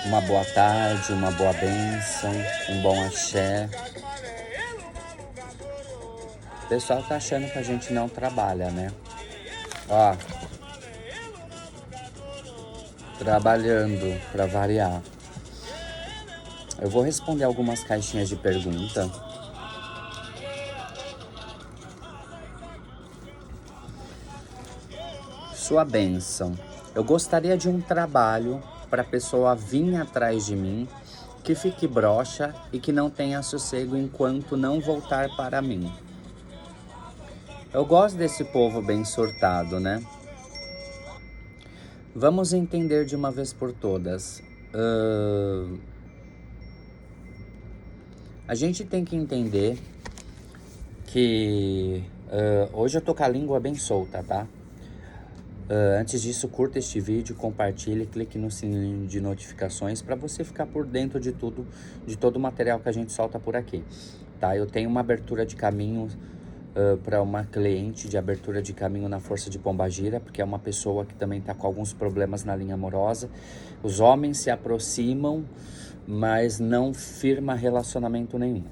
Uma boa tarde, uma boa bênção, um bom axé. O pessoal tá achando que a gente não trabalha, né? Ó, trabalhando pra variar. Eu vou responder algumas caixinhas de pergunta. Sua bênção. Eu gostaria de um trabalho para a pessoa vir atrás de mim, que fique broxa e que não tenha sossego enquanto não voltar para mim. Eu gosto desse povo bem surtado, né? Vamos entender de uma vez por todas. A gente tem que entender que hoje eu tô com a língua bem solta, tá? Antes disso, curta este vídeo, compartilhe, clique no sininho de notificações para você ficar por dentro de tudo, de todo o material que a gente solta por aqui, tá? Eu tenho uma abertura de caminho para uma cliente de abertura de caminho na Força de Pombagira, porque é uma pessoa que também está com alguns problemas na linha amorosa. Os homens se aproximam, mas não firma relacionamento nenhum.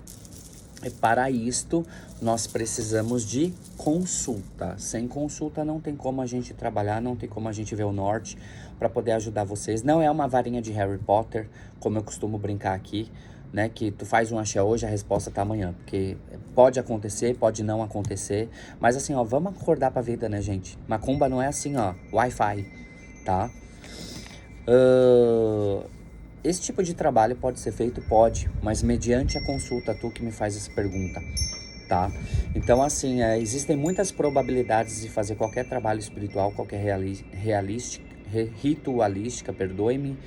E para isto, nós precisamos de consulta. Sem consulta não tem como a gente trabalhar, não tem como a gente ver o norte para poder ajudar vocês. Não é uma varinha de Harry Potter, como eu costumo brincar aqui, né? Que tu faz um axé hoje, a resposta tá amanhã. Porque pode acontecer, pode não acontecer. Mas assim, ó, vamos acordar pra vida, né, gente? Macumba não é assim, ó, Wi-Fi, tá? Esse tipo de trabalho pode ser feito? Pode, mas mediante a consulta, tu que me faz essa pergunta, tá? Então, assim, existem muitas probabilidades de fazer qualquer trabalho espiritual, qualquer ritualística, perdoe-me,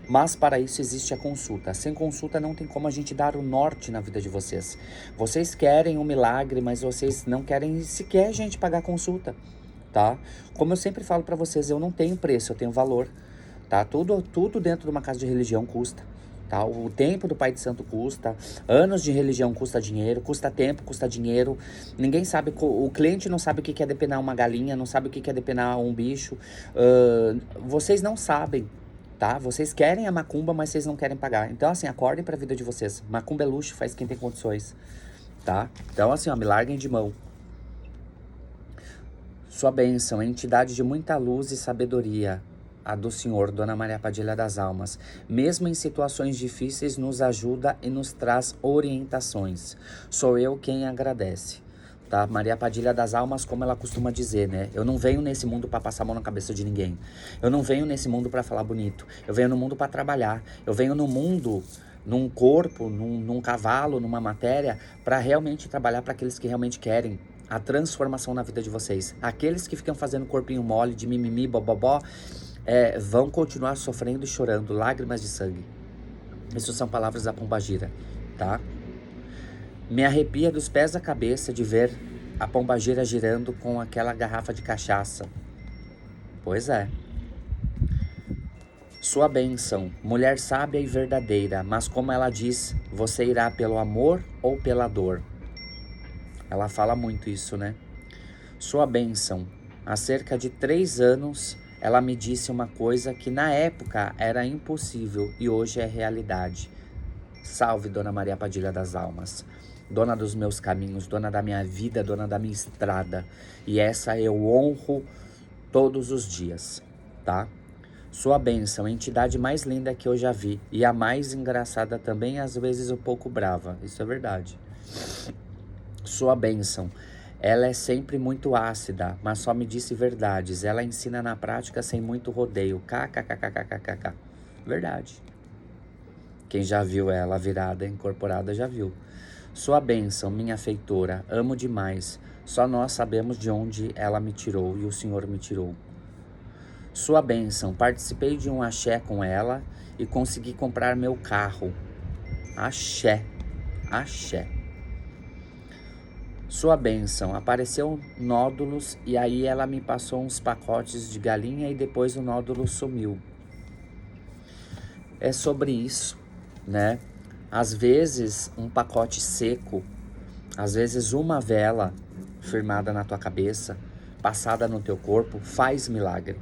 mas para isso existe a consulta. Sem consulta não tem como a gente dar o norte na vida de vocês. Vocês querem um milagre, mas vocês não querem sequer, gente, pagar consulta, tá? Como eu sempre falo para vocês, eu não tenho preço, eu tenho valor. Tá? Tudo dentro de uma casa de religião custa. Tá? O tempo do Pai de Santo custa, anos de religião custa dinheiro, custa tempo, custa dinheiro. Ninguém sabe, o cliente não sabe o que é depenar uma galinha, não sabe o que é depenar um bicho. Vocês não sabem, tá? Vocês querem a macumba, mas vocês não querem pagar. Então, assim, acordem pra vida de vocês. Macumba é luxo, faz quem tem condições, tá? Então, assim, ó, me larguem de mão. Sua bênção, entidade de muita luz e sabedoria, a do Senhor, Dona Maria Padilha das Almas, mesmo em situações difíceis, nos ajuda e nos traz orientações. Sou eu quem agradece, tá? Maria Padilha das Almas, como ela costuma dizer, né? Eu não venho nesse mundo para passar a mão na cabeça de ninguém. Eu não venho nesse mundo para falar bonito. Eu venho no mundo para trabalhar. Eu venho no mundo, num corpo, num cavalo, numa matéria, para realmente trabalhar para aqueles que realmente querem a transformação na vida de vocês. Aqueles que ficam fazendo corpinho mole, de mimimi, bobobó, vão continuar sofrendo e chorando, lágrimas de sangue. Isso são palavras da Pombagira, tá? Me arrepia dos pés à cabeça de ver a Pombagira girando com aquela garrafa de cachaça. Pois é. Sua bênção, mulher sábia e verdadeira, mas como ela diz, você irá pelo amor ou pela dor? Ela fala muito isso, né? Sua bênção, há cerca de 3 anos, ela me disse uma coisa que na época era impossível e hoje é realidade. Salve, Dona Maria Padilha das Almas, dona dos meus caminhos, dona da minha vida, dona da minha estrada. E essa eu honro todos os dias, tá? Sua bênção, a entidade mais linda que eu já vi e a mais engraçada também, às vezes um pouco brava. Isso é verdade. Sua bênção, ela é sempre muito ácida, mas só me disse verdades. Ela ensina na prática sem muito rodeio. KKKKKKK. Verdade. Quem já viu ela virada, incorporada, já viu. Sua bênção, minha feitora, amo demais. Só nós sabemos de onde ela me tirou e o Senhor me tirou. Sua bênção, participei de um axé com ela e consegui comprar meu carro. Axé, axé. Sua bênção, apareceu nódulos e aí ela me passou uns pacotes de galinha e depois o nódulo sumiu. É sobre isso, né? Às vezes um pacote seco, às vezes uma vela firmada na tua cabeça, passada no teu corpo, faz milagre.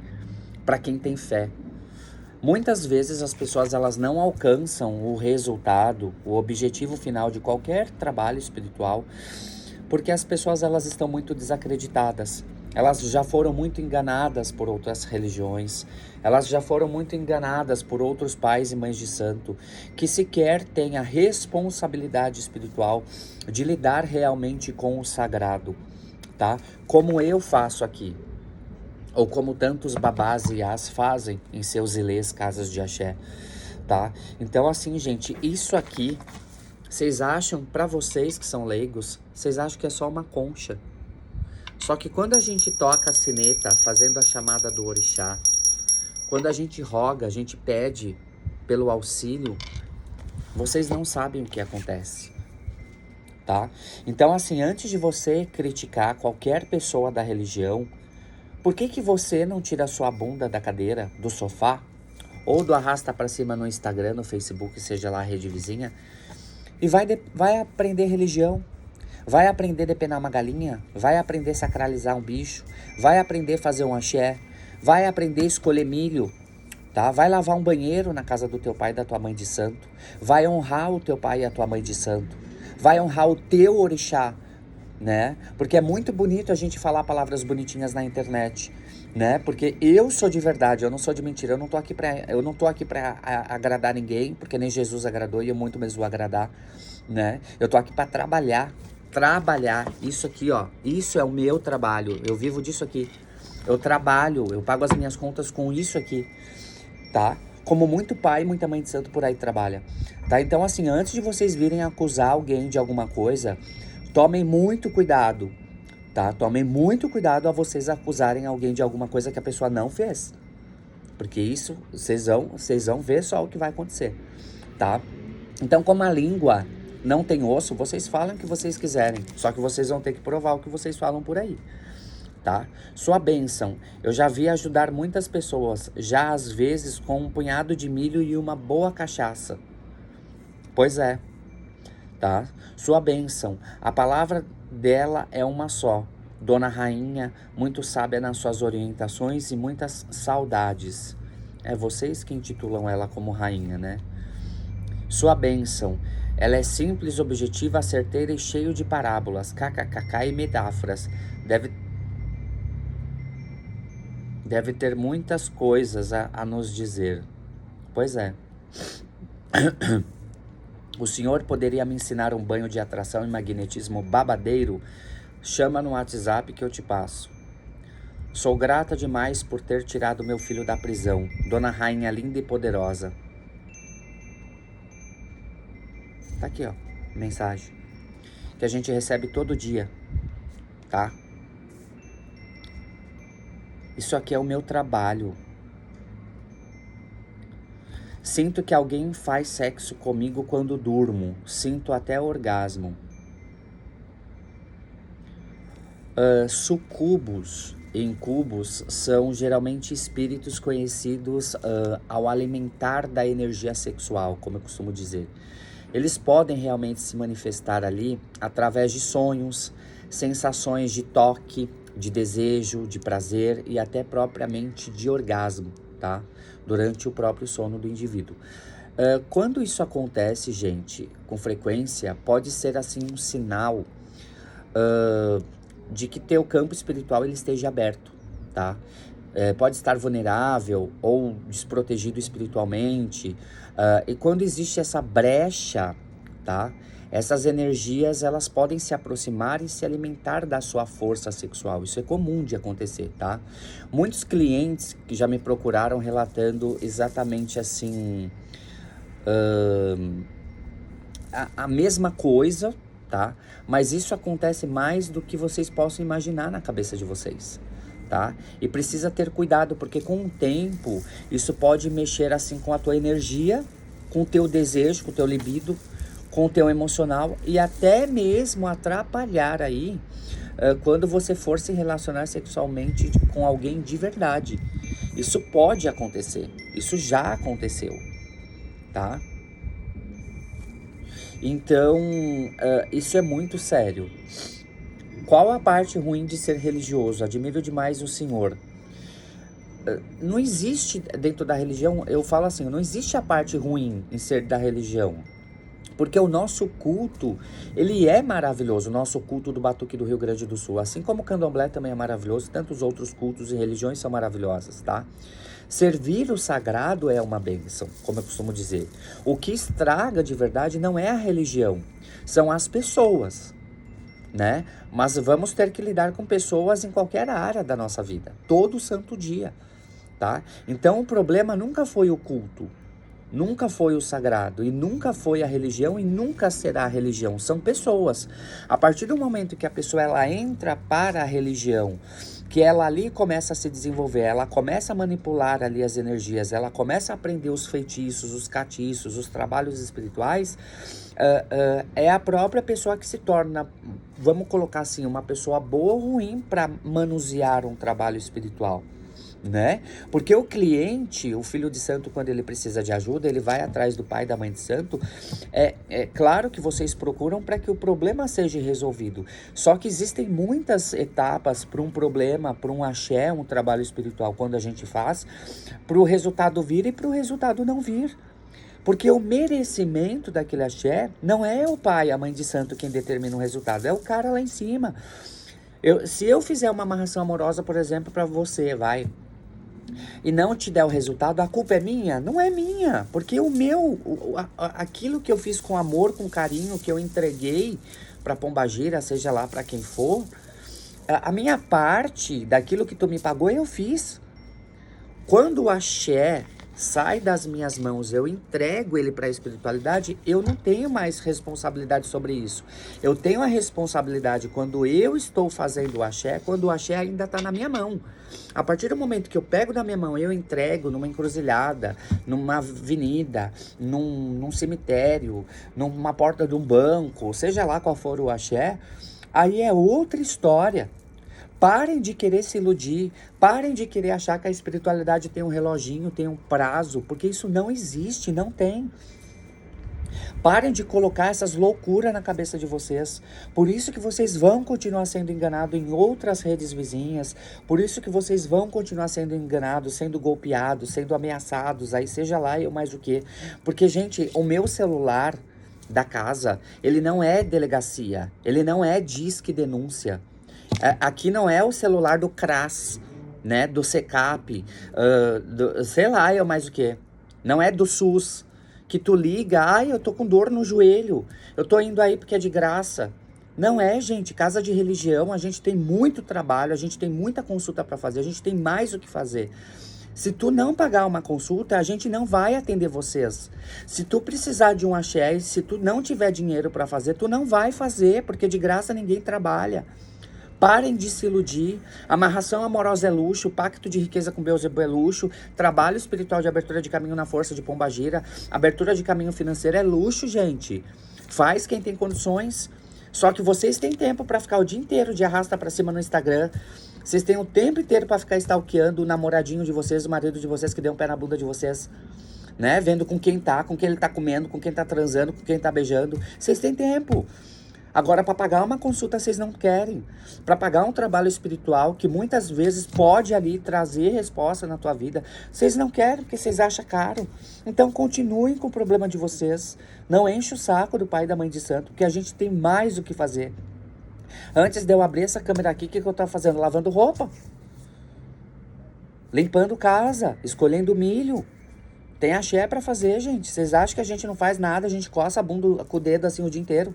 Para quem tem fé. Muitas vezes as pessoas elas não alcançam o resultado, o objetivo final de qualquer trabalho espiritual, porque as pessoas elas estão muito desacreditadas. Elas já foram muito enganadas por outras religiões, elas já foram muito enganadas por outros pais e mães de santo, que sequer têm a responsabilidade espiritual de lidar realmente com o sagrado, tá? Como eu faço aqui, ou como tantos babás e as fazem em seus ilês casas de axé, tá? Então assim, gente, isso aqui, vocês acham, para vocês que são leigos, vocês acham que é só uma concha. Só que quando a gente toca a sineta, fazendo a chamada do orixá, quando a gente roga, a gente pede pelo auxílio, vocês não sabem o que acontece, tá? Então assim, antes de você criticar qualquer pessoa da religião, por que você não tira a sua bunda da cadeira, do sofá, ou do arrasta pra cima no Instagram, no Facebook, seja lá a rede vizinha, e vai aprender religião? Vai aprender a depenar uma galinha? Vai aprender a sacralizar um bicho? Vai aprender a fazer um axé? Vai aprender a escolher milho? Tá? Vai lavar um banheiro na casa do teu pai e da tua mãe de santo? Vai honrar o teu pai e a tua mãe de santo? Vai honrar o teu orixá? Né? Porque é muito bonito a gente falar palavras bonitinhas na internet, né? Porque eu sou de verdade, eu não sou de mentira, eu não tô aqui para agradar ninguém, porque nem Jesus agradou e eu muito menos vou agradar, né? Eu tô aqui para trabalhar, isso aqui, ó, isso é o meu trabalho, eu vivo disso aqui. Eu trabalho, eu pago as minhas contas com isso aqui, tá? Como muito pai e muita mãe de santo por aí trabalha, tá? Então assim, antes de vocês virem acusar alguém de alguma coisa, tomem muito cuidado, tá? Tomem muito cuidado a vocês acusarem alguém de alguma coisa que a pessoa não fez. Porque isso, vocês vão ver só o que vai acontecer, tá? Então, como a língua não tem osso, vocês falam o que vocês quiserem. Só que vocês vão ter que provar o que vocês falam por aí, tá? Sua bênção. Eu já vi ajudar muitas pessoas, já às vezes com um punhado de milho e uma boa cachaça. Pois é. Tá? Sua bênção, a palavra dela é uma só. Dona Rainha, muito sábia nas suas orientações e muitas saudades. É vocês que intitulam ela como rainha, né? Sua bênção, ela é simples, objetiva, certeira e cheio de parábolas, kkkk e metáforas. Deve ter muitas coisas a nos dizer. Pois é. O senhor poderia me ensinar um banho de atração e magnetismo babadeiro? Chama no WhatsApp que eu te passo. Sou grata demais por ter tirado meu filho da prisão. Dona Rainha linda e poderosa. Tá aqui, ó, mensagem. Que a gente recebe todo dia, tá? Isso aqui é o meu trabalho. Sinto que alguém faz sexo comigo quando durmo. Sinto até orgasmo. Sucubos e incubos são geralmente espíritos conhecidos ao alimentar da energia sexual, como eu costumo dizer. Eles podem realmente se manifestar ali através de sonhos, sensações de toque, de desejo, de prazer e até propriamente de orgasmo, tá? Durante o próprio sono do indivíduo. Quando isso acontece, gente, com frequência, pode ser assim um sinal de que teu campo espiritual ele esteja aberto, tá? Pode estar vulnerável ou desprotegido espiritualmente. E quando existe essa brecha, tá? Essas energias, elas podem se aproximar e se alimentar da sua força sexual. Isso é comum de acontecer, tá? Muitos clientes que já me procuraram relatando exatamente assim, a mesma coisa, tá? Mas isso acontece mais do que vocês possam imaginar na cabeça de vocês, tá? E precisa ter cuidado, porque com o tempo, isso pode mexer assim com a tua energia, com o teu desejo, com o teu libido, com o teu emocional e até mesmo atrapalhar aí quando você for se relacionar sexualmente com alguém de verdade. Isso pode acontecer, isso já aconteceu, tá? Então, isso é muito sério. Qual a parte ruim de ser religioso? Admiro demais o senhor. não existe dentro da religião, eu falo assim, não existe a parte ruim em ser da religião. Porque o nosso culto, ele é maravilhoso, o nosso culto do Batuque do Rio Grande do Sul. Assim como o candomblé também é maravilhoso, tantos outros cultos e religiões são maravilhosas, tá? Servir o sagrado é uma bênção, como eu costumo dizer. O que estraga de verdade não é a religião, são as pessoas, né? Mas vamos ter que lidar com pessoas em qualquer área da nossa vida, todo santo dia, tá? Então o problema nunca foi o culto. Nunca foi o sagrado, e nunca foi a religião, e nunca será a religião. São pessoas. A partir do momento que a pessoa ela entra para a religião, que ela ali começa a se desenvolver, ela começa a manipular ali as energias, ela começa a aprender os feitiços, os catiços, os trabalhos espirituais, é a própria pessoa que se torna, vamos colocar assim, uma pessoa boa ou ruim para manusear um trabalho espiritual. Né? Porque o cliente, o filho de santo, quando ele precisa de ajuda, ele vai atrás do pai e da mãe de santo. É claro que vocês procuram para que o problema seja resolvido. Só que existem muitas etapas para um problema, para um axé, um trabalho espiritual, quando a gente faz, para o resultado vir e para o resultado não vir. Porque o merecimento daquele axé não é o pai, a mãe de santo quem determina o resultado, é o cara lá em cima. Se eu fizer uma amarração amorosa, por exemplo, para você, e não te der o resultado, a culpa é minha? Não é minha, porque aquilo que eu fiz com amor, com carinho, que eu entreguei para Pombagira, seja lá para quem for, a minha parte daquilo que tu me pagou, eu fiz. Quando o axé sai das minhas mãos, eu entrego ele para a espiritualidade, eu não tenho mais responsabilidade sobre isso. Eu tenho a responsabilidade quando eu estou fazendo o axé, quando o axé ainda está na minha mão. A partir do momento que eu pego da minha mão e eu entrego numa encruzilhada, numa avenida, num cemitério, numa porta de um banco, seja lá qual for o axé, aí é outra história. Parem de querer se iludir, parem de querer achar que a espiritualidade tem um reloginho, tem um prazo, porque isso não existe, não tem. Parem de colocar essas loucuras na cabeça de vocês. Por isso que vocês vão continuar sendo enganados em outras redes vizinhas, por isso que vocês vão continuar sendo enganados, sendo golpeados, sendo ameaçados, aí seja lá eu mais o quê. Porque, gente, o meu celular da casa, ele não é delegacia, ele não é disque denúncia. Aqui não é o celular do CRAS, né, do SECAP, sei lá, eu mais o quê. Não é do SUS, que tu liga, eu tô com dor no joelho, eu tô indo aí porque é de graça. Não é, gente, casa de religião, a gente tem muito trabalho, a gente tem muita consulta para fazer, a gente tem mais o que fazer. Se tu não pagar uma consulta, a gente não vai atender vocês. Se tu precisar de um axé, se tu não tiver dinheiro para fazer, tu não vai fazer, porque de graça ninguém trabalha. Parem de se iludir. Amarração amorosa é luxo, pacto de riqueza com Beelzebub é luxo, trabalho espiritual de abertura de caminho na força de Pombagira, abertura de caminho financeiro é luxo, gente. Faz quem tem condições. Só que vocês têm tempo para ficar o dia inteiro de arrasta para cima no Instagram. Vocês têm o tempo inteiro para ficar stalkeando o namoradinho de vocês, o marido de vocês que deu um pé na bunda de vocês, né? Vendo com quem ele tá comendo, com quem tá transando, com quem tá beijando. Vocês têm tempo. Agora, para pagar uma consulta, vocês não querem. Para pagar um trabalho espiritual, que muitas vezes pode ali trazer resposta na tua vida, vocês não querem, porque vocês acham caro. Então, continuem com o problema de vocês. Não enche o saco do pai e da mãe de santo, porque a gente tem mais o que fazer. Antes de eu abrir essa câmera aqui, o que eu tava fazendo? Lavando roupa. Limpando casa, escolhendo milho. Tem axé para fazer, gente. Vocês acham que a gente não faz nada, a gente coça a bunda com o dedo assim o dia inteiro?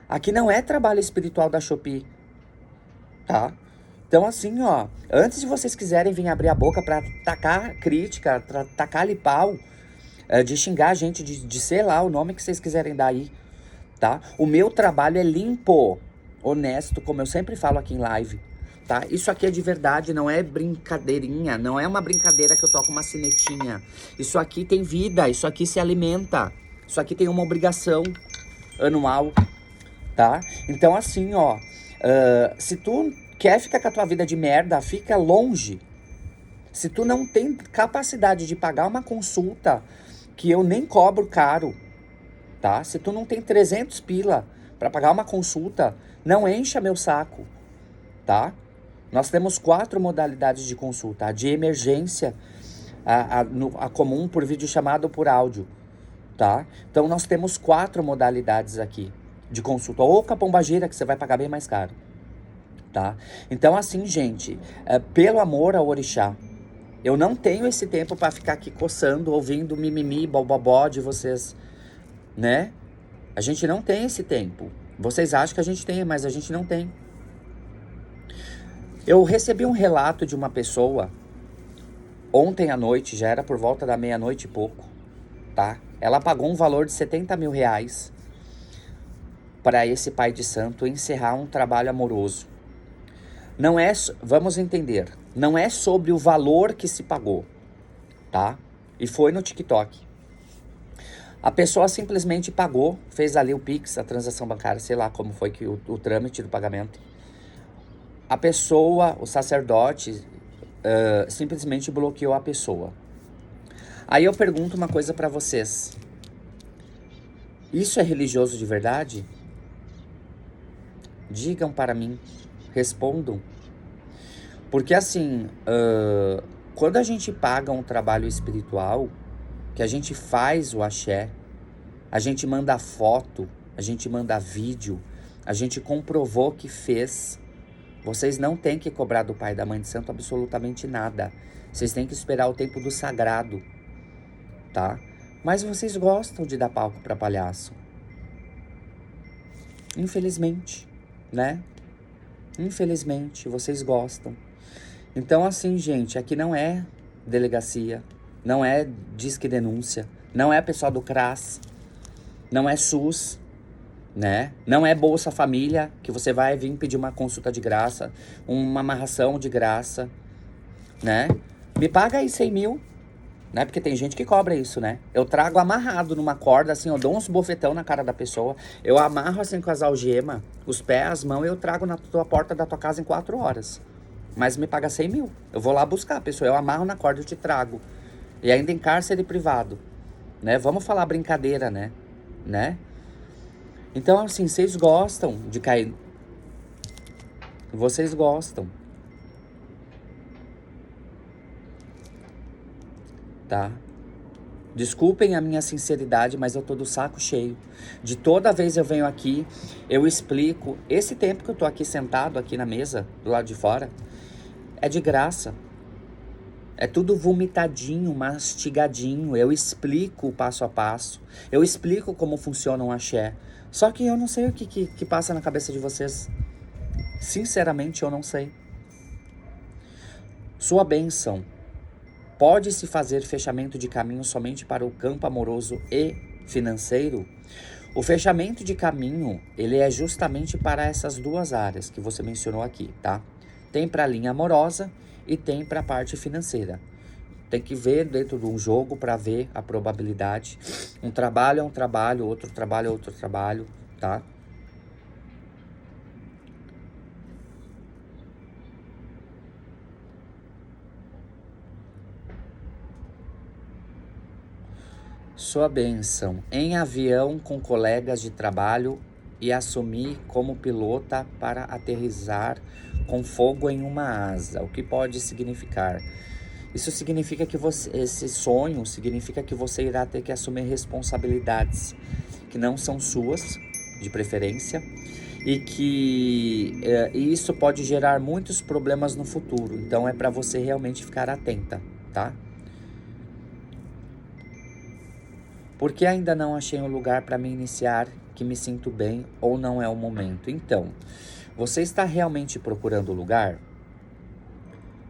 Aqui não é trabalho espiritual da Shopee, tá? Então assim, ó, antes de vocês quiserem vir abrir a boca pra tacar crítica, pra tacar-lhe pau, de xingar a gente, de sei lá, o nome que vocês quiserem dar aí, tá? O meu trabalho é limpo, honesto, como eu sempre falo aqui em live, tá? Isso aqui é de verdade, não é brincadeirinha, não é uma brincadeira que eu toco uma sinetinha. Isso aqui tem vida, isso aqui se alimenta, isso aqui tem uma obrigação anual, tá? Então assim, ó, se tu quer ficar com a tua vida de merda, fica longe. Se tu não tem capacidade de pagar uma consulta, que eu nem cobro caro, tá? Se tu não tem 300 pila pra pagar uma consulta, não encha meu saco, tá? Nós temos 4 modalidades de consulta. A de emergência, a comum por videochamada ou por áudio, tá? Então, nós temos 4 modalidades aqui de consulta. Ou com a pombagira, que você vai pagar bem mais caro, tá? Então, assim, gente, pelo amor ao orixá, eu não tenho esse tempo para ficar aqui coçando, ouvindo mimimi, bobobó de vocês, né? A gente não tem esse tempo. Vocês acham que a gente tem, mas a gente não tem. Eu recebi um relato de uma pessoa ontem à noite, já era por volta da meia-noite e pouco, tá? Ela pagou um valor de 70 mil reais para esse pai de santo encerrar um trabalho amoroso. Não é, vamos entender, não é sobre o valor que se pagou, tá? E foi no TikTok. A pessoa simplesmente pagou, fez ali o Pix, a transação bancária, sei lá como foi que o trâmite do pagamento. A pessoa, o sacerdote, simplesmente bloqueou a pessoa. Aí eu pergunto uma coisa para vocês. Isso é religioso de verdade? Digam para mim, respondam. Porque assim, quando a gente paga um trabalho espiritual, que a gente faz o axé, a gente manda foto, a gente manda vídeo, a gente comprovou que fez. Vocês não têm que cobrar do pai e da mãe de santo absolutamente nada. Vocês têm que esperar o tempo do sagrado, tá? Mas vocês gostam de dar palco para palhaço. Infelizmente, né? Infelizmente, vocês gostam. Então, assim, gente, aqui não é delegacia, não é disque denúncia, não é pessoal do CRAS, não é SUS, né? Não é Bolsa Família, que você vai vir pedir uma consulta de graça, uma amarração de graça, né? Me paga aí 100 mil, né? Porque tem gente que cobra isso, né? Eu trago amarrado numa corda, assim, eu dou uns bofetão na cara da pessoa, eu amarro assim com as algemas, os pés, as mãos, e eu trago na tua porta da tua casa em 4 horas. Mas me paga 100 mil. Eu vou lá buscar a pessoa, eu amarro na corda e te trago. E ainda em cárcere privado, né? Vamos falar brincadeira, né? Então, assim, vocês gostam de cair. Vocês gostam. Tá? Desculpem a minha sinceridade, mas eu tô do saco cheio. De toda vez eu venho aqui, eu explico. Esse tempo que eu tô aqui sentado aqui na mesa, do lado de fora, é de graça. É tudo vomitadinho, mastigadinho. Eu explico o passo a passo. Eu explico como funciona um axé. Só que eu não sei o que passa na cabeça de vocês. Sinceramente, eu não sei. Sua bênção. Pode-se fazer fechamento de caminho somente para o campo amoroso e financeiro? O fechamento de caminho, ele é justamente para essas 2 áreas que você mencionou aqui, tá? Tem para a linha amorosa e tem para a parte financeira. Tem que ver dentro de um jogo para ver a probabilidade. Um trabalho é um trabalho, outro trabalho é outro trabalho, tá? Sua bênção. Em avião com colegas de trabalho e assumir como pilota para aterrissar com fogo em uma asa. O que pode significar? Isso significa que esse sonho significa que você irá ter que assumir responsabilidades que não são suas, de preferência, e que isso pode gerar muitos problemas no futuro. Então é para você realmente ficar atenta, tá? Porque ainda não achei um lugar para me iniciar que me sinto bem ou não é o momento. Então, você está realmente procurando lugar?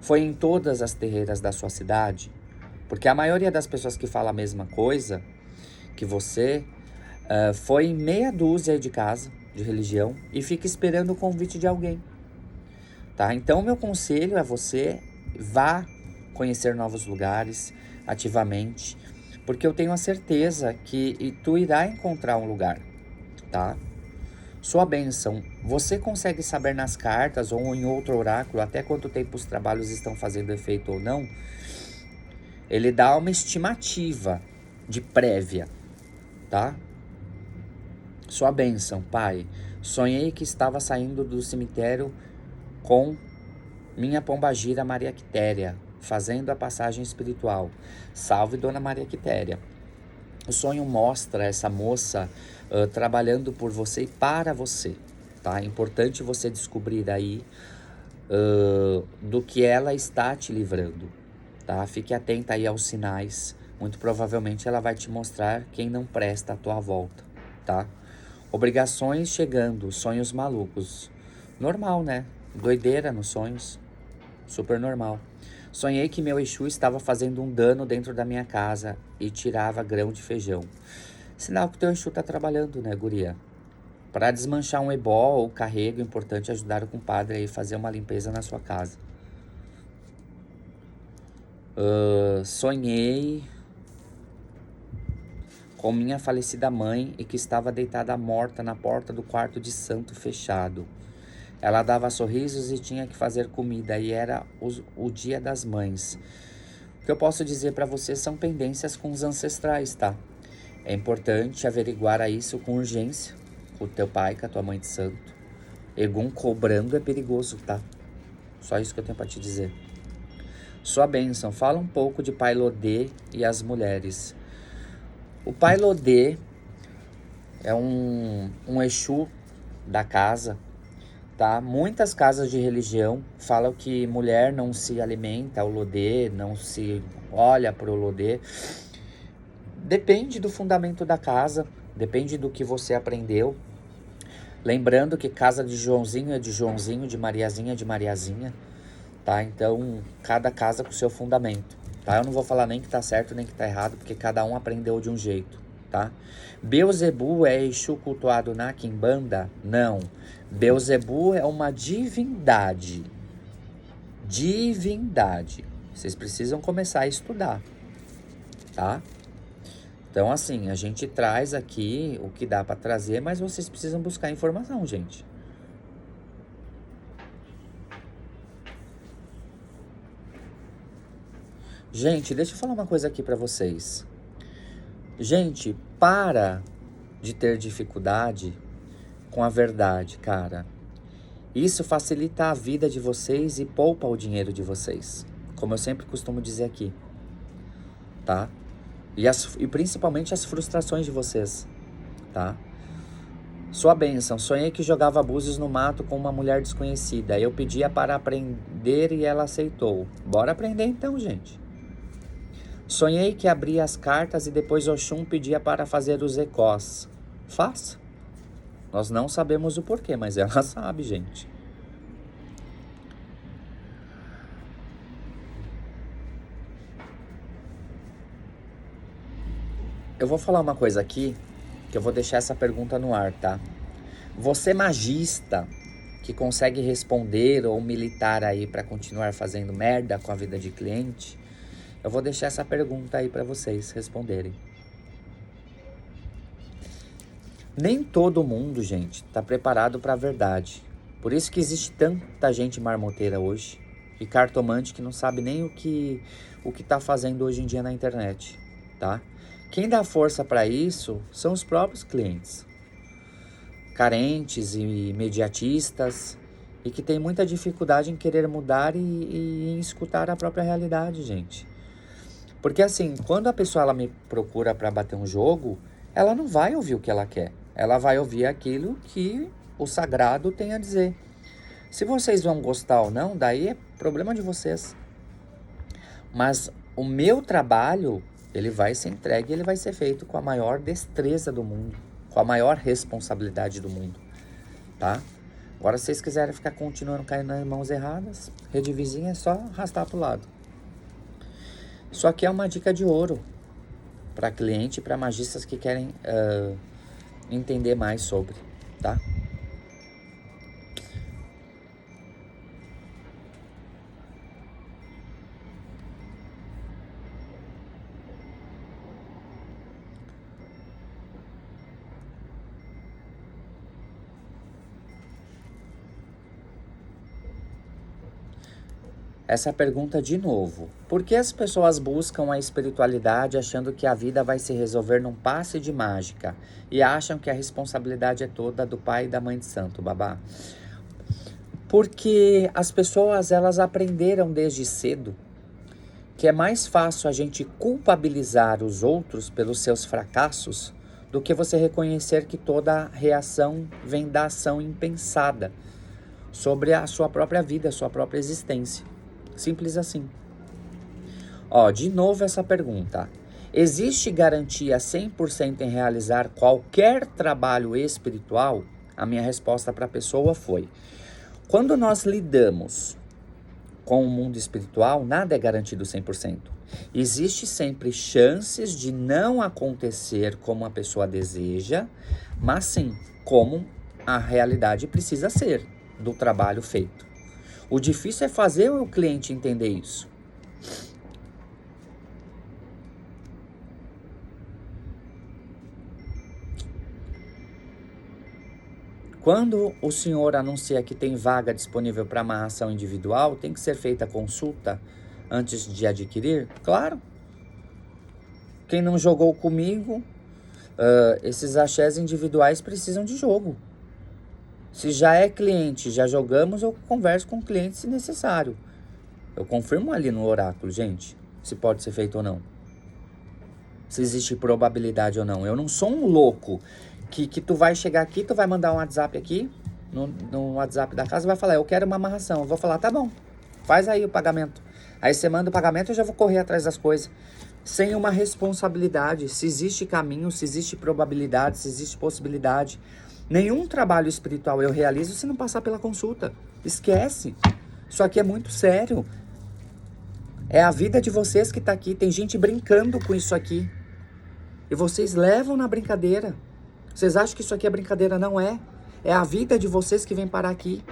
Foi em todas as terreiras da sua cidade? Porque a maioria das pessoas que fala a mesma coisa que você foi em meia dúzia de casa de religião e fica esperando o convite de alguém, tá? Então, meu conselho é você vá conhecer novos lugares ativamente, porque eu tenho a certeza que tu irá encontrar um lugar, tá? Sua bênção, você consegue saber nas cartas ou em outro oráculo até quanto tempo os trabalhos estão fazendo efeito ou não? Ele dá uma estimativa de prévia, tá? Sua bênção, pai. Sonhei que estava saindo do cemitério com Minha pombagira Maria Quitéria, fazendo a passagem espiritual. Salve Dona Maria Quitéria. O sonho mostra essa moça trabalhando por você e para você, tá? É importante você descobrir aí do que ela está te livrando, tá? Fique atenta aí aos sinais. Muito provavelmente ela vai te mostrar quem não presta à tua volta, tá? Obrigações chegando, sonhos malucos. Normal, né? Doideira nos sonhos. Super normal. Sonhei que meu Exu estava fazendo um dano dentro da minha casa e tirava grão de feijão. Sinal que teu Exu tá trabalhando, né, guria? Para desmanchar um ebó ou carrego, é importante ajudar o compadre aí a fazer uma limpeza na sua casa. Sonhei com minha falecida mãe e que estava deitada morta na porta do quarto de santo fechado. Ela dava sorrisos e tinha que fazer comida, e era o dia das mães. O que eu posso dizer para você são pendências com os ancestrais, tá? É importante averiguar isso com urgência, com o teu pai, com a tua mãe de santo. Egum cobrando é perigoso, tá? Só isso que eu tenho para te dizer. Sua bênção, fala um pouco de Pai Lodê e as mulheres. O Pai Lodê é um Exu da casa, tá? Muitas casas de religião falam que mulher não se alimenta ao Lodê, não se olha para o Lodê. Depende do fundamento da casa, depende do que você aprendeu. Lembrando que casa de Joãozinho é de Joãozinho, de Mariazinha é de Mariazinha, tá? Então, cada casa com o seu fundamento, tá? Eu não vou falar nem que tá certo nem que tá errado, porque cada um aprendeu de um jeito, tá? Beuzebu é Exu cultuado na Quimbanda? Não. Beuzebu é uma divindade. Divindade. Vocês precisam começar a estudar, tá? Então, assim, a gente traz aqui o que dá para trazer, mas vocês precisam buscar informação, gente. Gente, deixa eu falar uma coisa aqui para vocês. Gente, para de ter dificuldade com a verdade, cara. Isso facilita a vida de vocês e poupa o dinheiro de vocês, como eu sempre costumo dizer aqui, tá? E principalmente as frustrações de vocês, tá? Sua bênção, sonhei que jogava búzios no mato com uma mulher desconhecida. Eu pedia para aprender e ela aceitou. Bora aprender então, gente. Sonhei que abria as cartas e depois Oxum pedia para fazer os ecós. Faça. Nós não sabemos o porquê, mas ela sabe, gente. Eu vou falar uma coisa aqui, que eu vou deixar essa pergunta no ar, tá? Você magista, que consegue responder ou militar aí para continuar fazendo merda com a vida de cliente, eu vou deixar essa pergunta aí para vocês responderem. Nem todo mundo, gente, tá preparado para a verdade. Por isso que existe tanta gente marmoteira hoje e cartomante que não sabe nem o que tá fazendo hoje em dia na internet, tá? Quem dá força para isso são os próprios clientes, carentes e imediatistas, e que tem muita dificuldade em querer mudar e em escutar a própria realidade, gente. Porque assim, quando a pessoa ela me procura para bater um jogo, ela não vai ouvir o que ela quer. Ela vai ouvir aquilo que o sagrado tem a dizer. Se vocês vão gostar ou não, daí é problema de vocês. Mas o meu trabalho, ele vai ser entregue, ele vai ser feito com a maior destreza do mundo, com a maior responsabilidade do mundo, tá? Agora, se vocês quiserem ficar continuando caindo nas mãos erradas, rede vizinha é só arrastar pro lado. Isso aqui é uma dica de ouro para cliente e para magistas que querem entender mais sobre, tá? Essa pergunta de novo. Por que as pessoas buscam a espiritualidade achando que a vida vai se resolver num passe de mágica e acham que a responsabilidade é toda do pai e da mãe de santo, babá? Porque as pessoas, elas aprenderam desde cedo que é mais fácil a gente culpabilizar os outros pelos seus fracassos do que você reconhecer que toda reação vem da ação impensada sobre a sua própria vida, a sua própria existência. Simples assim. Ó, de novo essa pergunta. Existe garantia 100% em realizar qualquer trabalho espiritual? A minha resposta para a pessoa foi: quando nós lidamos com o mundo espiritual, nada é garantido 100%. Existe sempre chances de não acontecer como a pessoa deseja, mas sim como a realidade precisa ser do trabalho feito. O difícil é fazer o cliente entender isso. Quando o senhor anuncia que tem vaga disponível para amarração individual, tem que ser feita consulta antes de adquirir? Claro. Quem não jogou comigo, esses axés individuais precisam de jogo. Se já é cliente, já jogamos, eu converso com o cliente se necessário. Eu confirmo ali no oráculo, gente, se pode ser feito ou não. Se existe probabilidade ou não. Eu não sou um louco que tu vai chegar aqui, tu vai mandar um WhatsApp aqui, no WhatsApp da casa, vai falar, eu quero uma amarração. Eu vou falar, tá bom, faz aí o pagamento. Aí você manda o pagamento, eu já vou correr atrás das coisas. Sem uma responsabilidade, se existe caminho, se existe probabilidade, se existe possibilidade. Nenhum trabalho espiritual eu realizo se não passar pela consulta. Esquece. Isso aqui é muito sério. É a vida de vocês que tá aqui. Tem gente brincando com isso aqui. E vocês levam na brincadeira. Vocês acham que isso aqui é brincadeira? Não é. É a vida de vocês que vem parar aqui.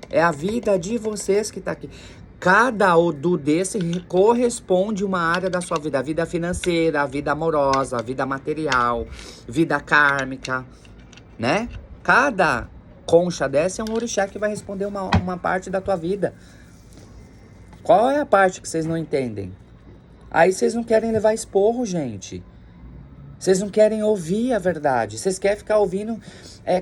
É a vida de vocês que tá aqui. Cada Odu desse corresponde uma área da sua vida. A vida financeira, a vida amorosa, a vida material, vida kármica, né? Cada concha dessa é um orixá que vai responder uma parte da tua vida. Qual é a parte que vocês não entendem? Aí vocês não querem levar esporro, gente. Vocês não querem ouvir a verdade. Vocês querem ficar ouvindo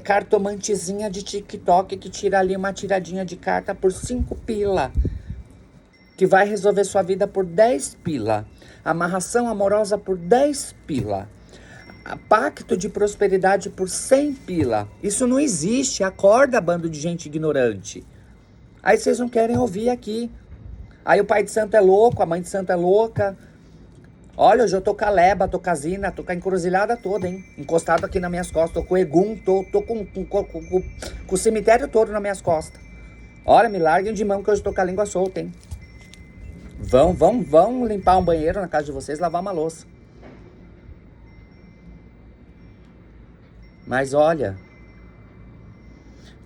cartomantezinha de TikTok que tira ali uma tiradinha de carta por 5 pila. Que vai resolver sua vida por 10 pila. Amarração amorosa por 10 pila. Pacto de prosperidade por 100 pila. Isso não existe. Acorda, bando de gente ignorante. Aí vocês não querem ouvir aqui. Aí o pai de santo é louco, a mãe de santo é louca. Olha, hoje eu tô com a leba, tô com a zina, tô com a encruzilhada toda, hein? Encostado aqui nas minhas costas, tô com o egum, tô com o cemitério todo nas minhas costas. Olha, me larguem de mão que hoje tô com a língua solta, hein? Vão limpar um banheiro na casa de vocês, lavar uma louça. Mas olha,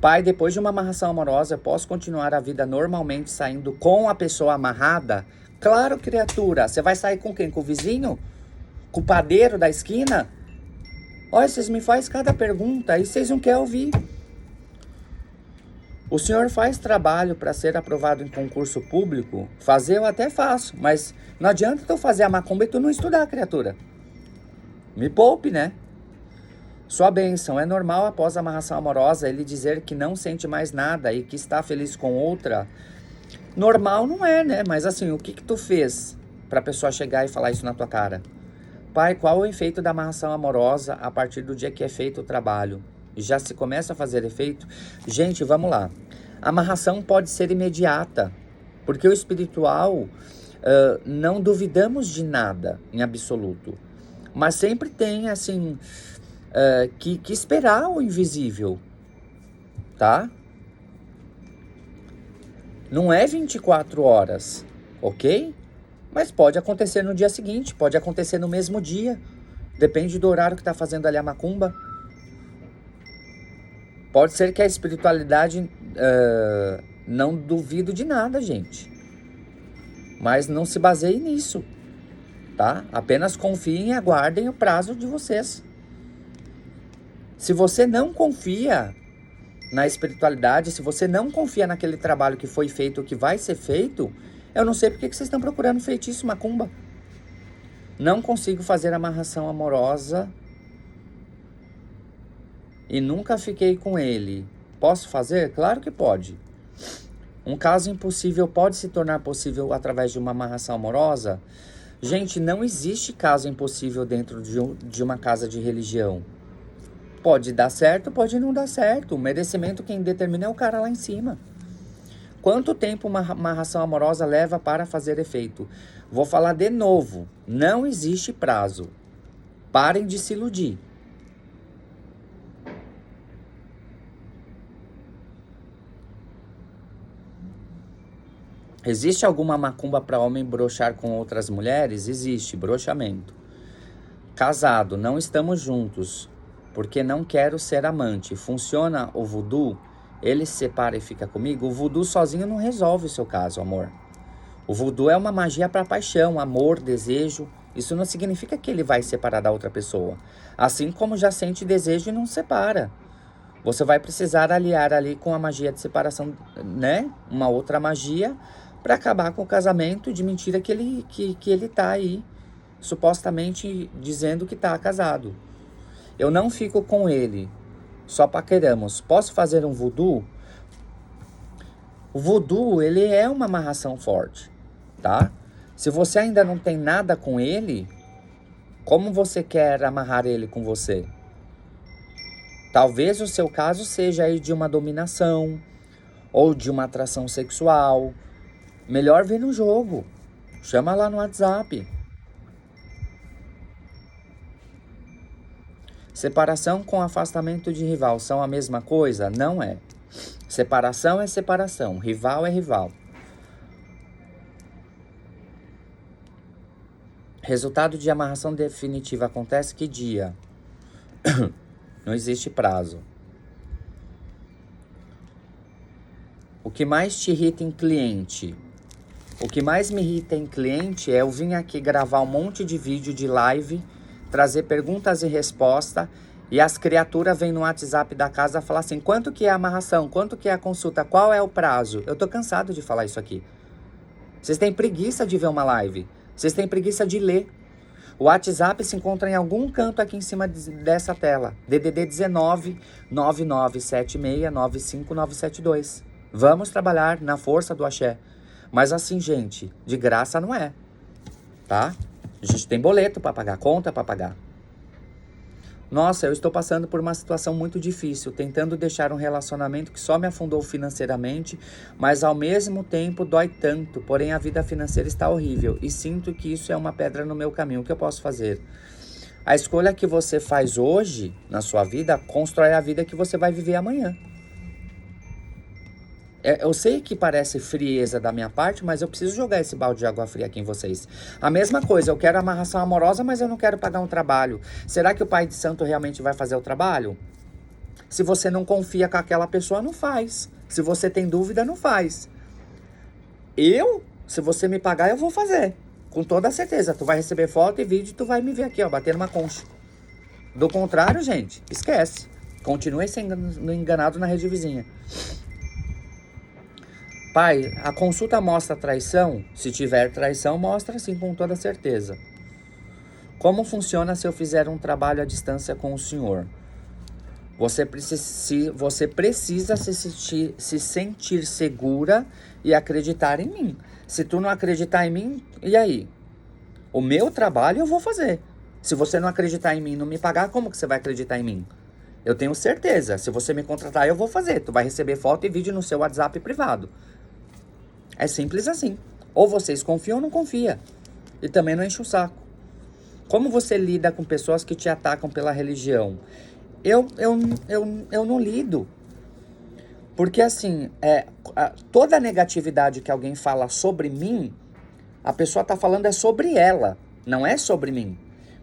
pai, depois de uma amarração amorosa, eu posso continuar a vida normalmente saindo com a pessoa amarrada? Claro, criatura. Você vai sair com quem? Com o vizinho? Com o padeiro da esquina? Olha, vocês me fazem cada pergunta e vocês não querem ouvir. O senhor faz trabalho para ser aprovado em concurso público? Fazer eu até faço, mas não adianta tu fazer a macumba e tu não estudar, criatura. Me poupe, né? Sua bênção, é normal após a amarração amorosa ele dizer que não sente mais nada e que está feliz com outra? Normal não é, né? Mas assim, o que tu fez pra pessoa chegar e falar isso na tua cara? Pai, qual o efeito da amarração amorosa a partir do dia que é feito o trabalho? Já se começa a fazer efeito? Gente, vamos lá. A amarração pode ser imediata, porque o espiritual, não duvidamos de nada em absoluto. Mas sempre tem, assim, que esperar o invisível, tá? Não é 24 horas, ok? Mas pode acontecer no dia seguinte, pode acontecer no mesmo dia. Depende do horário que tá fazendo ali a macumba. Pode ser que a espiritualidade, não duvido de nada, gente. Mas não se baseie nisso, tá? Apenas confiem e aguardem o prazo de vocês. Se você não confia na espiritualidade, se você não confia naquele trabalho que foi feito, que vai ser feito, eu não sei porque que vocês estão procurando feitiço, macumba. Não consigo fazer amarração amorosa e nunca fiquei com ele. Posso fazer? Claro que pode. Um caso impossível pode se tornar possível através de uma amarração amorosa? Gente, não existe caso impossível dentro de uma casa de religião. Pode dar certo, pode não dar certo. O merecimento quem determina é o cara lá em cima. Quanto tempo uma amarração amorosa leva para fazer efeito? Vou falar de novo. Não existe prazo. Parem de se iludir. Existe alguma macumba para homem broxar com outras mulheres? Existe, broxamento. Casado, não estamos juntos, porque não quero ser amante. Funciona o voodoo? Ele se separa e fica comigo? O voodoo sozinho não resolve o seu caso, amor. O voodoo é uma magia para paixão, amor, desejo. Isso não significa que ele vai separar da outra pessoa. Assim como já sente desejo e não separa. Você vai precisar aliar ali com a magia de separação, né? Uma outra magia para acabar com o casamento de mentira que ele tá aí, supostamente dizendo que tá casado. Eu não fico com ele, só paqueramos. Posso fazer um voodoo? O voodoo, ele é uma amarração forte, tá? Se você ainda não tem nada com ele, como você quer amarrar ele com você? Talvez o seu caso seja aí de uma dominação ou de uma atração sexual. Melhor ver no jogo. Chama lá no WhatsApp. Separação com afastamento de rival são a mesma coisa? Não é. Separação é separação. Rival é rival. Resultado de amarração definitiva acontece que dia? Não existe prazo. O que mais te irrita em cliente? O que mais me irrita em cliente é eu vir aqui gravar um monte de vídeo de live, trazer perguntas e respostas, e as criaturas vêm no WhatsApp da casa falar assim, quanto que é a amarração, quanto que é a consulta, qual é o prazo? Eu tô cansado de falar isso aqui. Vocês têm preguiça de ver uma live, vocês têm preguiça de ler. O WhatsApp se encontra em algum canto aqui em cima dessa tela. DDD 19 9976 95972. Vamos trabalhar na força do axé. Mas assim, gente, de graça não é, tá? A gente tem boleto para pagar, conta para pagar. Nossa, eu estou passando por uma situação muito difícil, tentando deixar um relacionamento que só me afundou financeiramente, mas ao mesmo tempo dói tanto, porém a vida financeira está horrível e sinto que isso é uma pedra no meu caminho. O que eu posso fazer? A escolha que você faz hoje na sua vida constrói a vida que você vai viver amanhã. Eu sei que parece frieza da minha parte, mas eu preciso jogar esse balde de água fria aqui em vocês. A mesma coisa, eu quero amarração amorosa, mas eu não quero pagar um trabalho. Será que o Pai de Santo realmente vai fazer o trabalho? Se você não confia com aquela pessoa, não faz. Se você tem dúvida, não faz. Se você me pagar, eu vou fazer. Com toda certeza. Tu vai receber foto e vídeo e tu vai me ver aqui, ó, batendo uma concha. Do contrário, gente, esquece. Continue sendo enganado na rede vizinha. Pai, a consulta mostra traição? Se tiver traição, mostra sim, com toda certeza. Como funciona se eu fizer um trabalho à distância com o senhor? Você precisa se sentir segura e acreditar em mim. Se tu não acreditar em mim, e aí? O meu trabalho eu vou fazer. Se você não acreditar em mim e não me pagar, como que você vai acreditar em mim? Eu tenho certeza. Se você me contratar, eu vou fazer. Tu vai receber foto e vídeo no seu WhatsApp privado. É simples assim. Ou vocês confiam ou não confiam. E também não enche o saco. Como você lida com pessoas que te atacam pela religião? Eu não lido. Porque assim, toda a negatividade que alguém fala sobre mim, a pessoa está falando é sobre ela, não é sobre mim.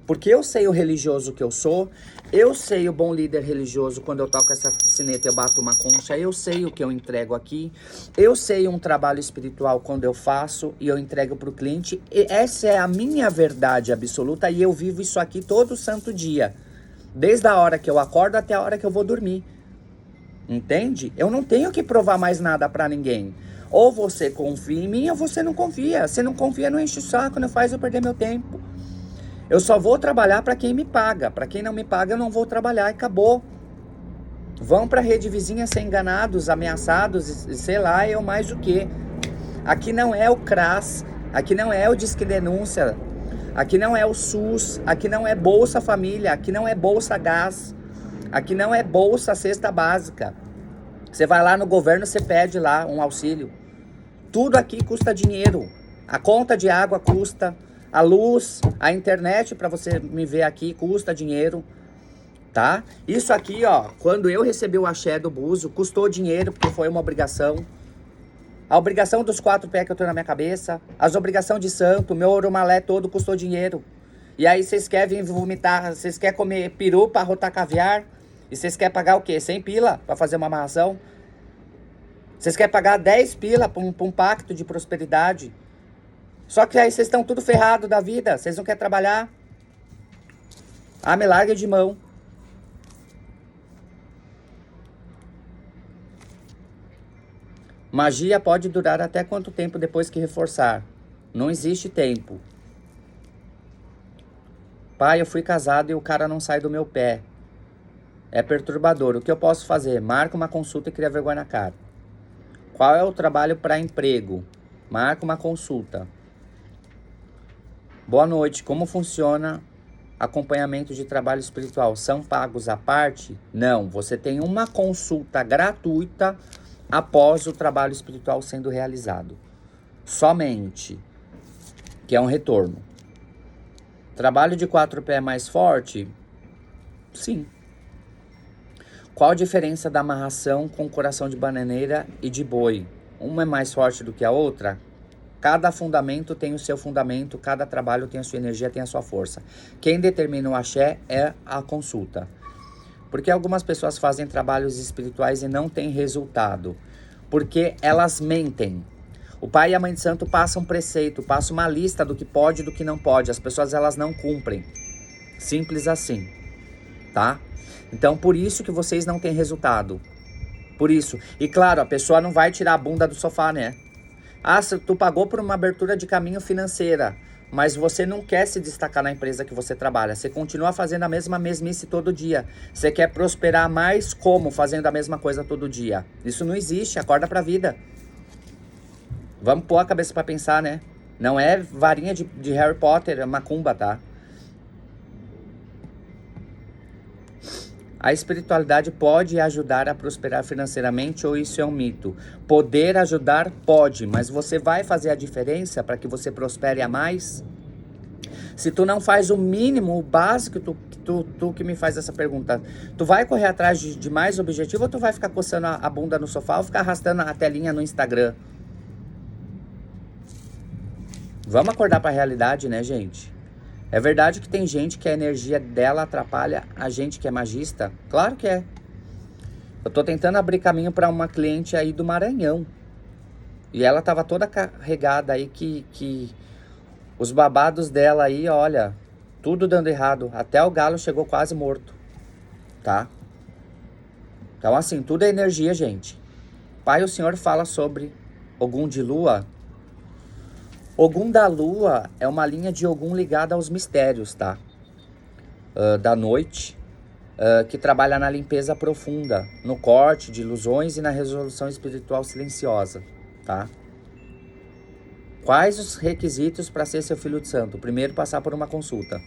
Porque eu sei o religioso que eu sou, eu sei o bom líder religioso, quando eu toco essa sineta eu bato uma concha, eu sei o que eu entrego aqui, eu sei um trabalho espiritual quando eu faço e eu entrego para o cliente, e essa é a minha verdade absoluta e eu vivo isso aqui todo santo dia, desde a hora que eu acordo até a hora que eu vou dormir, entende? Eu não tenho que provar mais nada para ninguém, ou você confia em mim ou você não confia, se não confia não enche o saco, não faz eu perder meu tempo. Eu só vou trabalhar para quem me paga. Para quem não me paga, eu não vou trabalhar e acabou. Vão para a rede vizinha ser enganados, ameaçados, sei lá, eu mais o quê. Aqui não é o CRAS, aqui não é o Disque Denúncia, aqui não é o SUS, aqui não é Bolsa Família, aqui não é Bolsa Gás, aqui não é Bolsa Cesta Básica. Você vai lá no governo, você pede lá um auxílio. Tudo aqui custa dinheiro. A conta de água custa, a luz, a internet para você me ver aqui custa dinheiro. Tá? Isso aqui, ó, quando eu recebi o axé do Buzo, custou dinheiro, porque foi uma obrigação. A obrigação dos 4 pés que eu tenho na minha cabeça, as obrigações de santo, meu oromalé todo custou dinheiro. E aí vocês querem vomitar, vocês querem comer peru pra rotar caviar, e vocês querem pagar o quê? 100 pila pra fazer uma amarração? Vocês querem pagar 10 pila pra um pacto de prosperidade? Só que aí vocês estão tudo ferrado da vida, vocês não querem trabalhar? Ah, me larga de mão. Magia pode durar até quanto tempo depois que reforçar? Não existe tempo. Pai, eu fui casado e o cara não sai do meu pé. É perturbador. O que eu posso fazer? Marca uma consulta e cria vergonha na cara. Qual é o trabalho para emprego? Marca uma consulta. Boa noite. Como funciona acompanhamento de trabalho espiritual? São pagos à parte? Não. Você tem uma consulta gratuita após o trabalho espiritual sendo realizado. Somente. Que é um retorno. Trabalho de 4 pés mais forte? Sim. Qual a diferença da amarração com coração de bananeira e de boi? Uma é mais forte do que a outra? Cada fundamento tem o seu fundamento, cada trabalho tem a sua energia, tem a sua força. Quem determina o axé é a consulta. Porque algumas pessoas fazem trabalhos espirituais e não têm resultado? Porque elas mentem. O pai e a mãe de santo passam preceito, passam uma lista do que pode e do que não pode. As pessoas elas não cumprem. Simples assim, tá? Então por isso que vocês não têm resultado. Por isso. E claro, a pessoa não vai tirar a bunda do sofá, né? Ah, tu pagou por uma abertura de caminho financeira, mas você não quer se destacar na empresa que você trabalha. Você continua fazendo a mesma mesmice todo dia. Você quer prosperar mais como? Fazendo a mesma coisa todo dia. Isso não existe, acorda pra vida. Vamos pôr a cabeça pra pensar, né? Não é varinha de Harry Potter, é macumba, tá? A espiritualidade pode ajudar a prosperar financeiramente ou isso é um mito? Poder ajudar pode, mas você vai fazer a diferença para que você prospere a mais? Se tu não faz o mínimo, o básico, tu que me faz essa pergunta, tu vai correr atrás de mais objetivo ou tu vai ficar coçando a bunda no sofá ou ficar arrastando a telinha no Instagram? Vamos acordar para a realidade, né, gente? É verdade que tem gente que a energia dela atrapalha a gente que é magista? Claro que é. Eu tô tentando abrir caminho para uma cliente aí do Maranhão. E ela tava toda carregada aí que os babados dela aí, olha, tudo dando errado. Até o galo chegou quase morto, tá? Então assim, tudo é energia, gente. Pai, o Senhor fala sobre Ogum de Lua. Ogum da Lua é uma linha de Ogum ligada aos mistérios, tá? Da noite, que trabalha na limpeza profunda, no corte de ilusões e na resolução espiritual silenciosa, tá? Quais os requisitos para ser seu filho de santo? Primeiro, passar por uma consulta.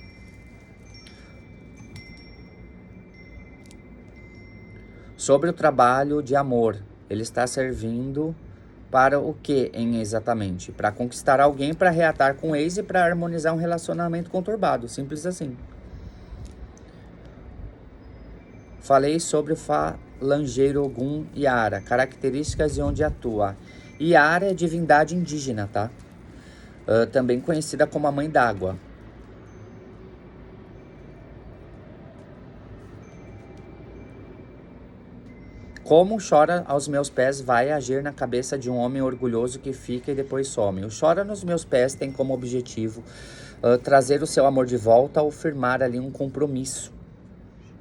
Sobre o trabalho de amor, ele está servindo para o que exatamente? Para conquistar alguém, para reatar com o ex e para harmonizar um relacionamento conturbado. Simples assim. Falei sobre o falangeiro Ogum Yara, características e onde atua. Yara é divindade indígena, tá? Também conhecida como a mãe d'água. Como chora aos meus pés vai agir na cabeça de um homem orgulhoso que fica e depois some. O chora nos meus pés tem como objetivo trazer o seu amor de volta ou firmar ali um compromisso,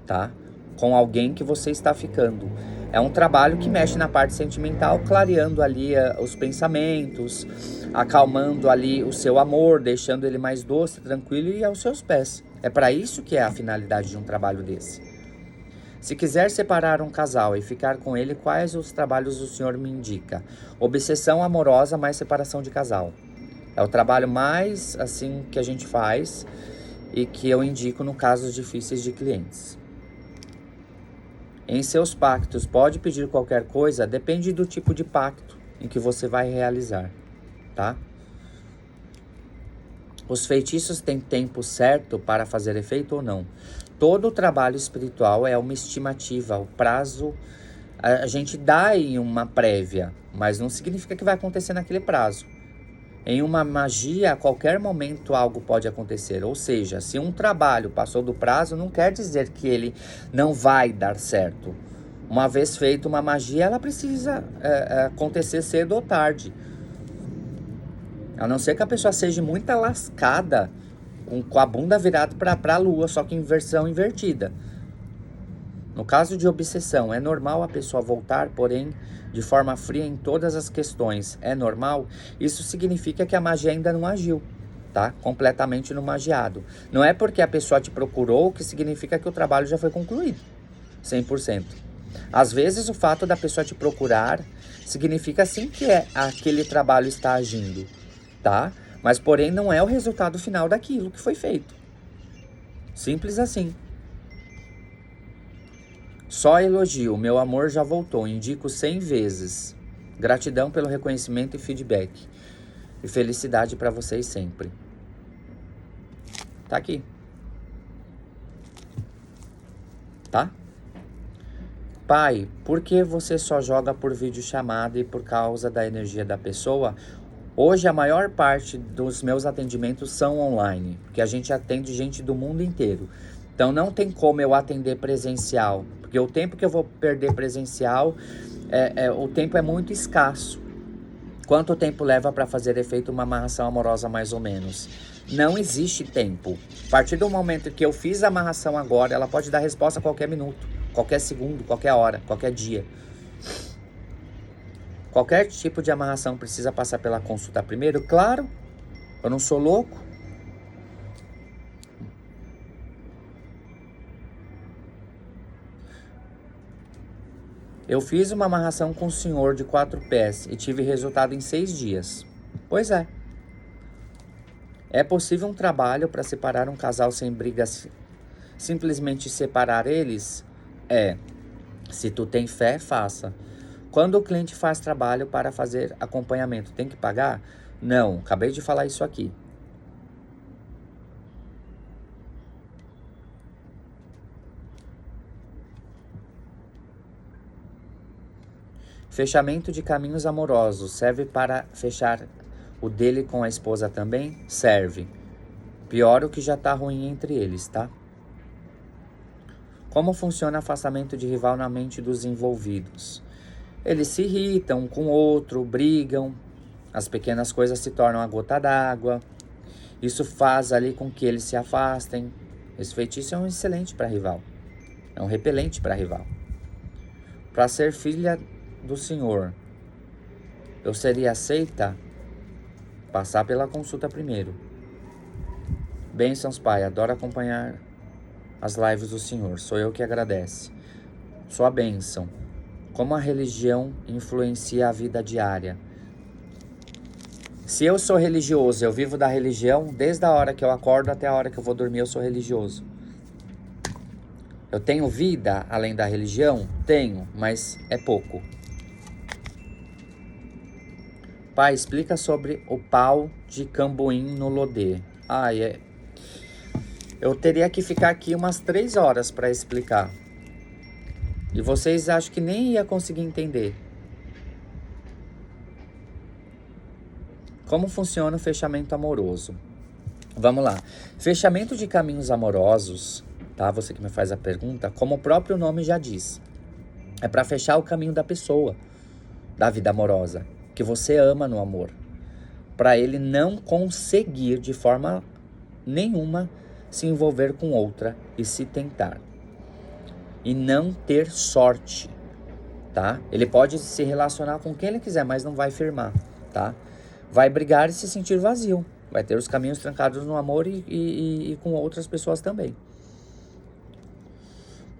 tá? Com alguém que você está ficando. É um trabalho que mexe na parte sentimental, clareando ali os pensamentos, acalmando ali o seu amor, deixando ele mais doce, tranquilo e aos seus pés. É para isso que é a finalidade de um trabalho desse. Se quiser separar um casal e ficar com ele, quais os trabalhos o senhor me indica? Obsessão amorosa mais separação de casal. É o trabalho mais assim que a gente faz e que eu indico no casos difíceis de clientes. Em seus pactos, pode pedir qualquer coisa? Depende do tipo de pacto em que você vai realizar, tá? Os feitiços têm tempo certo para fazer efeito ou não? Todo o trabalho espiritual é uma estimativa, o prazo a gente dá em uma prévia, mas não significa que vai acontecer naquele prazo. Em uma magia, a qualquer momento algo pode acontecer, ou seja, se um trabalho passou do prazo, não quer dizer que ele não vai dar certo. Uma vez feita uma magia, ela precisa acontecer cedo ou tarde. A não ser que a pessoa seja muito lascada, com a bunda virada para a lua, só que em versão invertida. No caso de obsessão, é normal a pessoa voltar, porém, de forma fria em todas as questões. É normal? Isso significa que a magia ainda não agiu, tá? Completamente no magiado. Não é porque a pessoa te procurou que significa que o trabalho já foi concluído, 100%. Às vezes, o fato da pessoa te procurar significa sim que aquele trabalho está agindo, tá? Mas, porém, não é o resultado final daquilo que foi feito. Simples assim. Só elogio, meu amor já voltou, indico 100 vezes. Gratidão pelo reconhecimento e feedback. E felicidade para vocês sempre. Tá aqui. Tá? Pai, por que você só joga por videochamada e por causa da energia da pessoa? Hoje a maior parte dos meus atendimentos são online, porque a gente atende gente do mundo inteiro. Então não tem como eu atender presencial, porque o tempo que eu vou perder presencial, o tempo é muito escasso. Quanto tempo leva para fazer efeito uma amarração amorosa mais ou menos? Não existe tempo. A partir do momento que eu fiz a amarração agora, ela pode dar resposta a qualquer minuto, qualquer segundo, qualquer hora, qualquer dia. Qualquer tipo de amarração precisa passar pela consulta primeiro? Claro, eu não sou louco. Eu fiz uma amarração com o senhor de 4 pés e tive resultado em 6 dias. Pois é. É possível um trabalho para separar um casal sem brigas, simplesmente separar eles? É. Se tu tem fé, faça. Quando o cliente faz trabalho para fazer acompanhamento, tem que pagar? Não, acabei de falar isso aqui. Fechamento de caminhos amorosos serve para fechar o dele com a esposa também? Serve. Pior o que já tá ruim entre eles, tá? Como funciona o afastamento de rival na mente dos envolvidos? Eles se irritam um com o outro, brigam, as pequenas coisas se tornam a gota d'água. Isso faz ali com que eles se afastem. Esse feitiço é um excelente para rival. É um repelente para rival. Para ser filha do Senhor, eu seria aceita? Passar pela consulta primeiro. Bênçãos, Pai. Adoro acompanhar as lives do Senhor. Sou eu que agradece. Sua bênção. Como a religião influencia a vida diária? Se eu sou religioso, eu vivo da religião, desde a hora que eu acordo até a hora que eu vou dormir, eu sou religioso. Eu tenho vida além da religião? Tenho, mas é pouco. Pai, explica sobre o pau de Camboim no Lodê. Eu teria que ficar aqui umas 3 horas para explicar. E vocês acham que nem ia conseguir entender. Como funciona o fechamento amoroso? Vamos lá. Fechamento de caminhos amorosos, tá? Você que me faz a pergunta, como o próprio nome já diz. É para fechar o caminho da pessoa, da vida amorosa, que você ama no amor. Para ele não conseguir de forma nenhuma se envolver com outra e se tentar. E não ter sorte, tá? Ele pode se relacionar com quem ele quiser, mas não vai firmar, tá? Vai brigar e se sentir vazio. Vai ter os caminhos trancados no amor e com outras pessoas também.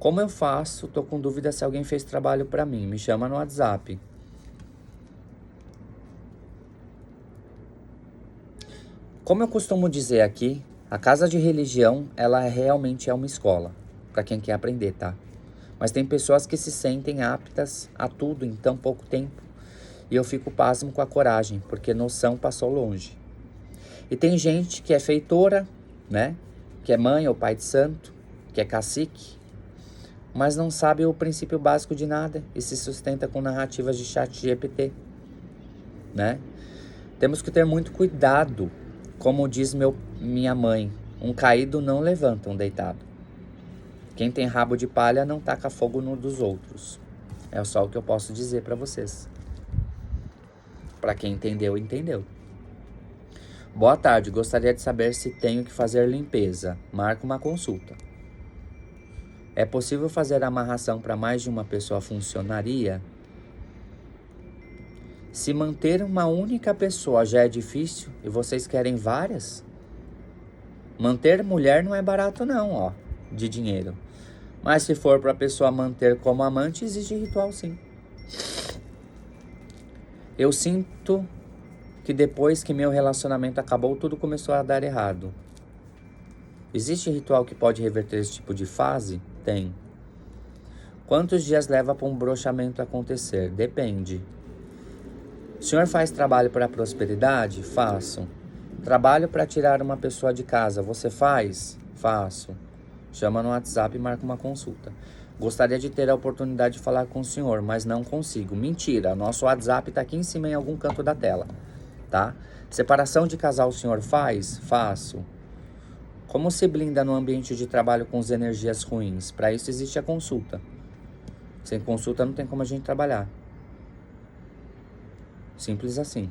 Como eu faço? Tô com dúvida se alguém fez trabalho para mim. Me chama no WhatsApp. Como eu costumo dizer aqui, a casa de religião, ela realmente é uma escola, para quem quer aprender, tá? Mas tem pessoas que se sentem aptas a tudo em tão pouco tempo. E eu fico pasmo com a coragem, porque noção passou longe. E tem gente que é feitora, né? Que é mãe ou pai de santo, que é cacique, mas não sabe o princípio básico de nada e se sustenta com narrativas de ChatGPT, né? Temos que ter muito cuidado. Como diz minha mãe, um caído não levanta um deitado. Quem tem rabo de palha não taca fogo no dos outros. É só o que eu posso dizer para vocês. Para quem entendeu, entendeu. Boa tarde, gostaria de saber se tenho que fazer limpeza. Marca uma consulta. É possível fazer amarração para mais de uma pessoa funcionaria? Se manter uma única pessoa já é difícil e vocês querem várias? Manter mulher não é barato não, ó, de dinheiro. Mas se for para a pessoa manter como amante, existe ritual sim. Eu sinto que depois que meu relacionamento acabou, tudo começou a dar errado. Existe ritual que pode reverter esse tipo de fase? Tem. Quantos dias leva para um brochamento acontecer? Depende. O senhor faz trabalho para a prosperidade? Faço. Trabalho para tirar uma pessoa de casa, você faz? Faço. Chama no WhatsApp e marca uma consulta. Gostaria de ter a oportunidade de falar com o senhor, mas não consigo. Mentira, nosso WhatsApp está aqui em cima em algum canto da tela, tá? Separação de casal o senhor faz? Faço. Como se blinda no ambiente de trabalho com as energias ruins? Para isso existe a consulta. Sem consulta não tem como a gente trabalhar. Simples assim.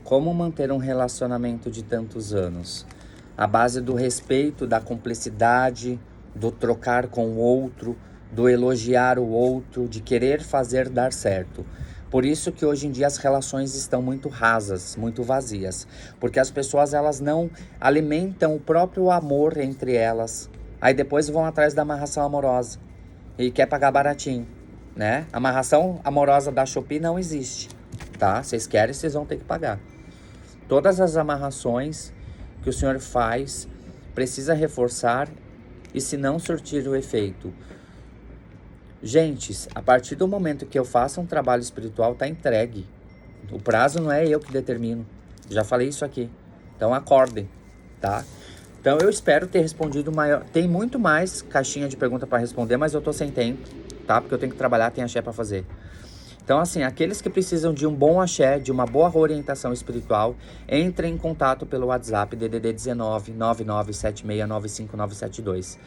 Como manter um relacionamento de tantos anos? A base do respeito, da cumplicidade, do trocar com o outro, do elogiar o outro, de querer fazer dar certo. Por isso que hoje em dia as relações estão muito rasas, muito vazias. Porque as pessoas elas não alimentam o próprio amor entre elas. Aí depois vão atrás da amarração amorosa. E quer pagar baratinho, né? Amarração amorosa da Shopee não existe, tá? Vocês querem, vocês vão ter que pagar. Todas as amarrações que o senhor faz precisa reforçar e se não surtir o efeito. Gente, a partir do momento que eu faço um trabalho espiritual, tá entregue. O prazo não é eu que determino. Já falei isso aqui. Então acordem, tá? Então eu espero ter respondido maior. Tem muito mais caixinha de pergunta para responder, mas eu tô sem tempo, tá? Porque eu tenho que trabalhar, tem axé para fazer. Então assim, aqueles que precisam de um bom axé, de uma boa orientação espiritual, entrem em contato pelo WhatsApp DDD 19 997695972.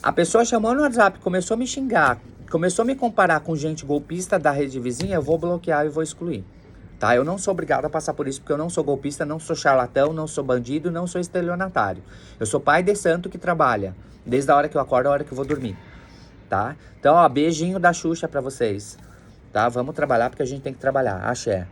A pessoa chamou no WhatsApp, começou a me xingar, começou a me comparar com gente golpista da rede vizinha, eu vou bloquear e vou excluir. Tá? Eu não sou obrigado a passar por isso, porque eu não sou golpista, não sou charlatão, não sou bandido, não sou estelionatário. Eu sou pai de santo que trabalha, desde a hora que eu acordo, a hora que eu vou dormir. Tá? Então, ó, beijinho da Xuxa pra vocês. Tá? Vamos trabalhar porque a gente tem que trabalhar. Axé.